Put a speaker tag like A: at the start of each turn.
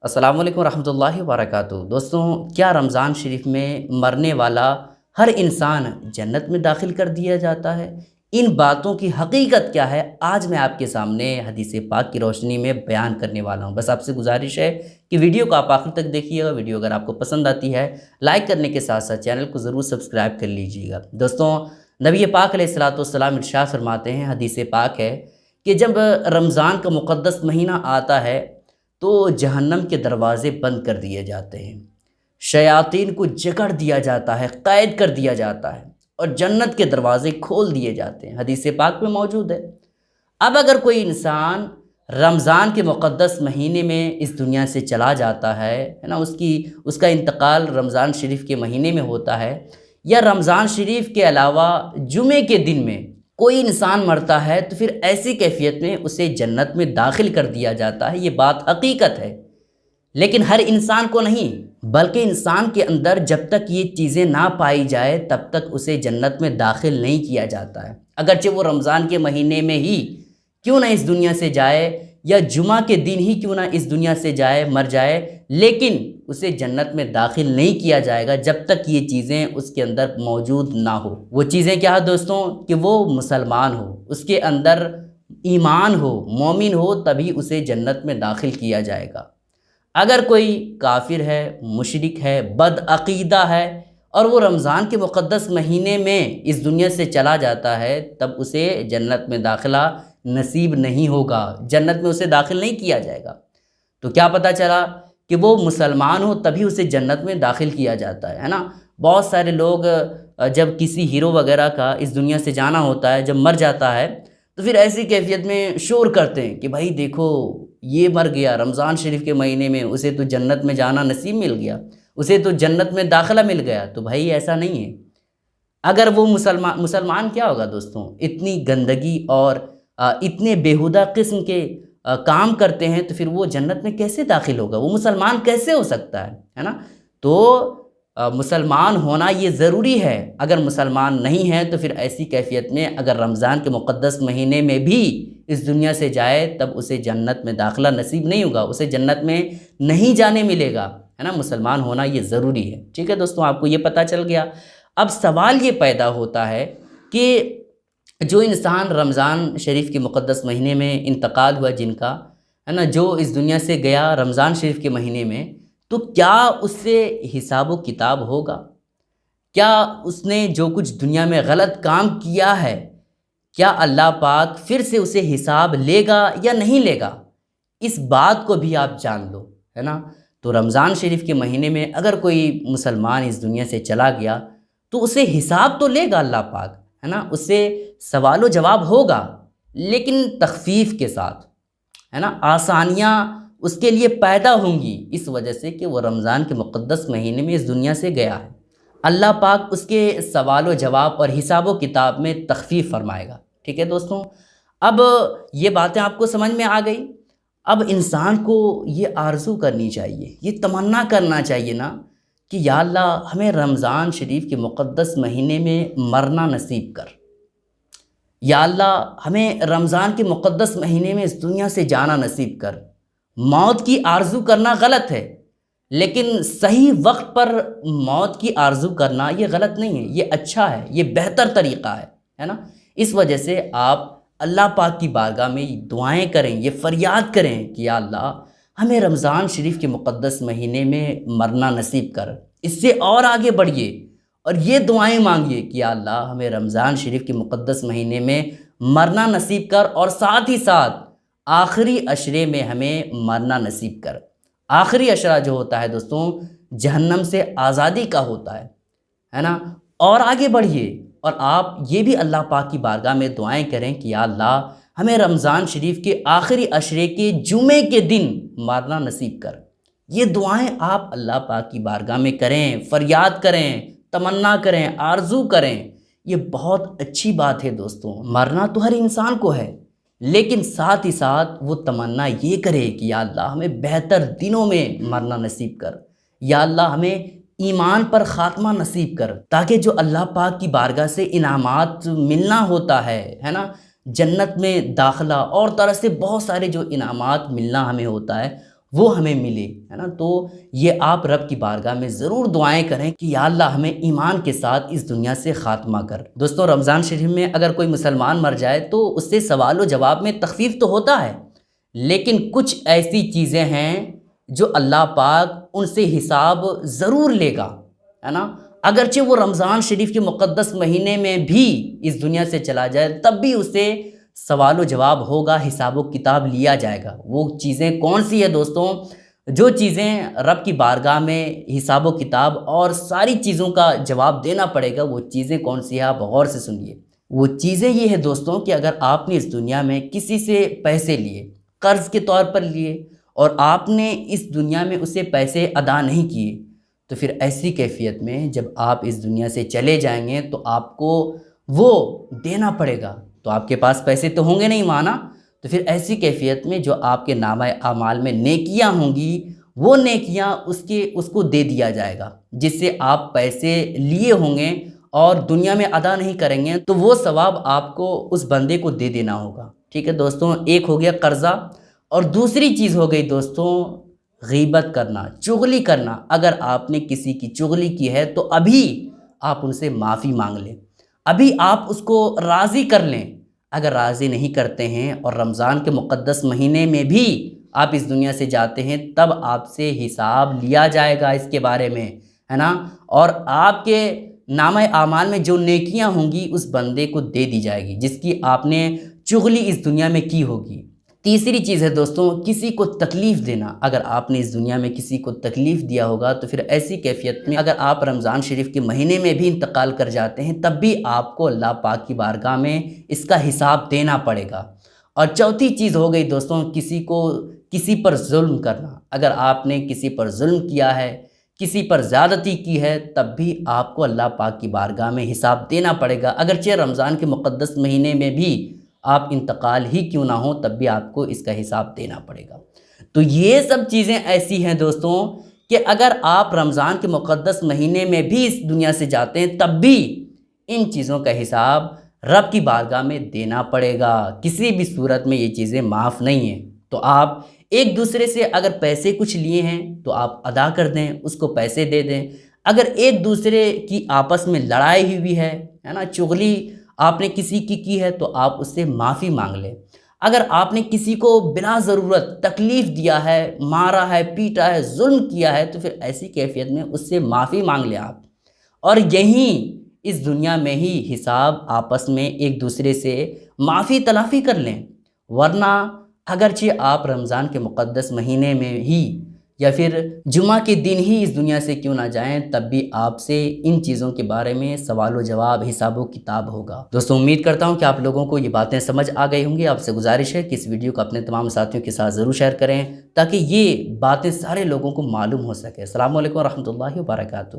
A: السلام علیکم ورحمۃ اللہ وبرکاتہ۔ دوستوں، کیا رمضان شریف میں مرنے والا ہر انسان جنت میں داخل کر دیا جاتا ہے؟ ان باتوں کی حقیقت کیا ہے، آج میں آپ کے سامنے حدیث پاک کی روشنی میں بیان کرنے والا ہوں۔ بس آپ سے گزارش ہے کہ ویڈیو کو آپ آخر تک دیکھیے گا۔ ویڈیو اگر آپ کو پسند آتی ہے لائک کرنے کے ساتھ ساتھ چینل کو ضرور سبسکرائب کر لیجیے گا۔ دوستوں، نبی پاک علیہ الصلوۃ والسلام ارشاد فرماتے ہیں، حدیث پاک ہے کہ جب رمضان کا مقدس مہینہ آتا ہے تو جہنم کے دروازے بند کر دیے جاتے ہیں، شیاطین کو جکڑ دیا جاتا ہے، قید کر دیا جاتا ہے، اور جنت کے دروازے کھول دیے جاتے ہیں۔ حدیث پاک میں موجود ہے۔ اب اگر کوئی انسان رمضان کے مقدس مہینے میں اس دنیا سے چلا جاتا ہے نا، اس کا انتقال رمضان شریف کے مہینے میں ہوتا ہے، یا رمضان شریف کے علاوہ جمعے کے دن میں کوئی انسان مرتا ہے، تو پھر ایسی کیفیت میں اسے جنت میں داخل کر دیا جاتا ہے۔ یہ بات حقیقت ہے، لیکن ہر انسان کو نہیں، بلکہ انسان کے اندر جب تک یہ چیزیں نہ پائی جائے تب تک اسے جنت میں داخل نہیں کیا جاتا ہے۔ اگرچہ وہ رمضان کے مہینے میں ہی کیوں نہ اس دنیا سے جائے، یا جمعہ کے دن ہی کیوں نہ اس دنیا سے جائے، مر جائے، لیکن اسے جنت میں داخل نہیں کیا جائے گا جب تک یہ چیزیں اس کے اندر موجود نہ ہو۔ وہ چیزیں کیا ہے دوستوں؟ کہ وہ مسلمان ہو، اس کے اندر ایمان ہو، مومن ہو، تبھی اسے جنت میں داخل کیا جائے گا۔ اگر کوئی کافر ہے، مشرک ہے، بد عقیدہ ہے، اور وہ رمضان کے مقدس مہینے میں اس دنیا سے چلا جاتا ہے، تب اسے جنت میں داخلہ نصیب نہیں ہوگا، جنت میں اسے داخل نہیں کیا جائے گا۔ تو کیا پتہ چلا کہ وہ مسلمان ہو تبھی اسے جنت میں داخل کیا جاتا ہے نا۔ بہت سارے لوگ جب کسی ہیرو وغیرہ کا اس دنیا سے جانا ہوتا ہے، جب مر جاتا ہے، تو پھر ایسی کیفیت میں شور کرتے ہیں کہ بھائی دیکھو یہ مر گیا رمضان شریف کے مہینے میں، اسے تو جنت میں جانا نصیب مل گیا، اسے تو جنت میں داخلہ مل گیا۔ تو بھائی ایسا نہیں ہے۔ اگر وہ مسلمان کیا ہوگا دوستوں؟ اتنی گندگی اور اتنے بیہودہ قسم کے کام کرتے ہیں، تو پھر وہ جنت میں کیسے داخل ہوگا؟ وہ مسلمان کیسے ہو سکتا ہے نا؟ تو مسلمان ہونا یہ ضروری ہے۔ اگر مسلمان نہیں ہے تو پھر ایسی کیفیت میں اگر رمضان کے مقدس مہینے میں بھی اس دنیا سے جائے، تب اسے جنت میں داخلہ نصیب نہیں ہوگا، اسے جنت میں نہیں جانے ملے گا، ہے نا۔ مسلمان ہونا یہ ضروری ہے۔ ٹھیک ہے دوستوں، آپ کو یہ پتہ چل گیا۔ اب سوال یہ پیدا ہوتا ہے کہ جو انسان رمضان شریف کے مقدس مہینے میں انتقال ہوا، جن کا ہے نا، جو اس دنیا سے گیا رمضان شریف کے مہینے میں، تو کیا اس سے حساب و کتاب ہوگا؟ کیا اس نے جو کچھ دنیا میں غلط کام کیا ہے، کیا اللہ پاک پھر سے اسے حساب لے گا یا نہیں لے گا؟ اس بات کو بھی آپ جان لو، ہے نا۔ تو رمضان شریف کے مہینے میں اگر کوئی مسلمان اس دنیا سے چلا گیا تو اسے حساب تو لے گا اللہ پاک، ہے نا، اس سے سوال و جواب ہوگا، لیکن تخفیف کے ساتھ، ہے نا۔ آسانیاں اس کے لیے پیدا ہوں گی، اس وجہ سے کہ وہ رمضان کے مقدس مہینے میں اس دنیا سے گیا ہے۔ اللہ پاک اس کے سوال و جواب اور حساب و کتاب میں تخفیف فرمائے گا۔ ٹھیک ہے دوستوں، اب یہ باتیں آپ کو سمجھ میں آ گئی۔ اب انسان کو یہ آرزو کرنی چاہیے، یہ تمنا کرنا چاہیے نا کہ یا اللہ ہمیں رمضان شریف کے مقدس مہینے میں مرنا نصیب کر، یا اللہ ہمیں رمضان کے مقدس مہینے میں اس دنیا سے جانا نصیب کر۔ موت کی آرزو کرنا غلط ہے، لیکن صحیح وقت پر موت کی آرزو کرنا یہ غلط نہیں ہے، یہ اچھا ہے، یہ بہتر طریقہ ہے نا۔ اس وجہ سے آپ اللہ پاک کی بارگاہ میں دعائیں کریں، یہ فریاد کریں کہ یا اللہ ہمیں رمضان شریف کے مقدس مہینے میں مرنا نصیب کر۔ اس سے اور آگے بڑھیے اور یہ دعائیں مانگیے کہ یا اللہ ہمیں رمضان شریف کے مقدس مہینے میں مرنا نصیب کر، اور ساتھ ہی ساتھ آخری عشرے میں ہمیں مرنا نصیب کر۔ آخری عشرہ جو ہوتا ہے دوستوں، جہنم سے آزادی کا ہوتا ہے نا۔ اور آگے بڑھیے اور آپ یہ بھی اللہ پاک کی بارگاہ میں دعائیں کریں کہ یا اللہ ہمیں رمضان شریف کے آخری عشرے کے جمعے کے دن مرنا نصیب کر۔ یہ دعائیں آپ اللہ پاک کی بارگاہ میں کریں، فریاد کریں، تمنا کریں، آرزو کریں۔ یہ بہت اچھی بات ہے دوستوں۔ مرنا تو ہر انسان کو ہے، لیکن ساتھ ہی ساتھ وہ تمنا یہ کرے کہ یا اللہ ہمیں بہتر دنوں میں مرنا نصیب کر، یا اللہ ہمیں ایمان پر خاتمہ نصیب کر، تاکہ جو اللہ پاک کی بارگاہ سے انعامات ملنا ہوتا ہے نا، جنت میں داخلہ اور طرح سے بہت سارے جو انعامات ملنا ہمیں ہوتا ہے، وہ ہمیں ملے، ہے نا۔ تو یہ آپ رب کی بارگاہ میں ضرور دعائیں کریں کہ یا اللہ ہمیں ایمان کے ساتھ اس دنیا سے خاتمہ کر۔ دوستوں، رمضان شریف میں اگر کوئی مسلمان مر جائے تو اس سے سوال و جواب میں تخفیف تو ہوتا ہے، لیکن کچھ ایسی چیزیں ہیں جو اللہ پاک ان سے حساب ضرور لے گا، ہے نا۔ اگرچہ وہ رمضان شریف کے مقدس مہینے میں بھی اس دنیا سے چلا جائے تب بھی اسے سوال و جواب ہوگا، حساب و کتاب لیا جائے گا۔ وہ چیزیں کون سی ہے دوستوں؟ جو چیزیں رب کی بارگاہ میں حساب و کتاب اور ساری چیزوں کا جواب دینا پڑے گا، وہ چیزیں کون سی ہیں آپ غور سے سنیے۔ وہ چیزیں یہ ہیں دوستوں کہ اگر آپ نے اس دنیا میں کسی سے پیسے لیے، قرض کے طور پر لیے، اور آپ نے اس دنیا میں اسے پیسے ادا نہیں کیے، تو پھر ایسی کیفیت میں جب آپ اس دنیا سے چلے جائیں گے تو آپ کو وہ دینا پڑے گا، تو آپ کے پاس پیسے تو ہوں گے نہیں مانا، تو پھر ایسی کیفیت میں جو آپ کے نامہ اعمال میں نیکیاں ہوں گی، وہ نیکیاں اس کو دے دیا جائے گا جس سے آپ پیسے لیے ہوں گے اور دنیا میں ادا نہیں کریں گے، تو وہ ثواب آپ کو اس بندے کو دے دینا ہوگا۔ ٹھیک ہے دوستوں، ایک ہو گیا قرضہ، اور دوسری چیز ہو گئی دوستوں غیبت کرنا، چغلی کرنا۔ اگر آپ نے کسی کی چغلی کی ہے تو ابھی آپ ان سے معافی مانگ لیں، ابھی آپ اس کو راضی کر لیں۔ اگر راضی نہیں کرتے ہیں اور رمضان کے مقدس مہینے میں بھی آپ اس دنیا سے جاتے ہیں، تب آپ سے حساب لیا جائے گا اس کے بارے میں، ہے نا۔ اور آپ کے نامہ اعمال میں جو نیکیاں ہوں گی اس بندے کو دے دی جائے گی جس کی آپ نے چغلی اس دنیا میں کی ہوگی۔ تیسری چیز ہے دوستوں کسی کو تکلیف دینا۔ اگر آپ نے اس دنیا میں کسی کو تکلیف دیا ہوگا تو پھر ایسی کیفیت میں اگر آپ رمضان شریف کے مہینے میں بھی انتقال کر جاتے ہیں تب بھی آپ کو اللہ پاک کی بارگاہ میں اس کا حساب دینا پڑے گا۔ اور چوتھی چیز ہو گئی دوستوں کسی پر ظلم کرنا۔ اگر آپ نے کسی پر ظلم کیا ہے، کسی پر زیادتی کی ہے، تب بھی آپ کو اللہ پاک کی بارگاہ میں حساب دینا پڑے گا۔ اگرچہ رمضان کے مقدس مہینے میں بھی آپ انتقال ہی کیوں نہ ہو، تب بھی آپ کو اس کا حساب دینا پڑے گا۔ تو یہ سب چیزیں ایسی ہیں دوستوں کہ اگر آپ رمضان کے مقدس مہینے میں بھی اس دنیا سے جاتے ہیں تب بھی ان چیزوں کا حساب رب کی بارگاہ میں دینا پڑے گا۔ کسی بھی صورت میں یہ چیزیں معاف نہیں ہیں۔ تو آپ ایک دوسرے سے اگر پیسے کچھ لیے ہیں تو آپ ادا کر دیں، اس کو پیسے دے دیں۔ اگر ایک دوسرے کی آپس میں لڑائی ہوئی ہے نا، چغلی آپ نے کسی کی ہے تو آپ اس سے معافی مانگ لیں۔ اگر آپ نے کسی کو بلا ضرورت تکلیف دیا ہے، مارا ہے، پیٹا ہے، ظلم کیا ہے، تو پھر ایسی کیفیت میں اس سے معافی مانگ لیں آپ، اور یہیں اس دنیا میں ہی حساب آپس میں ایک دوسرے سے معافی تلافی کر لیں۔ ورنہ اگرچہ آپ رمضان کے مقدس مہینے میں ہی یا پھر جمعہ کے دن ہی اس دنیا سے کیوں نہ جائیں، تب بھی آپ سے ان چیزوں کے بارے میں سوال و جواب، حساب و کتاب ہوگا۔ دوستوں، امید کرتا ہوں کہ آپ لوگوں کو یہ باتیں سمجھ آ گئی ہوں گی۔ آپ سے گزارش ہے کہ اس ویڈیو کو اپنے تمام ساتھیوں کے ساتھ ضرور شیئر کریں تاکہ یہ باتیں سارے لوگوں کو معلوم ہو سکے۔ السلام علیکم ورحمۃ اللہ وبرکاتہ۔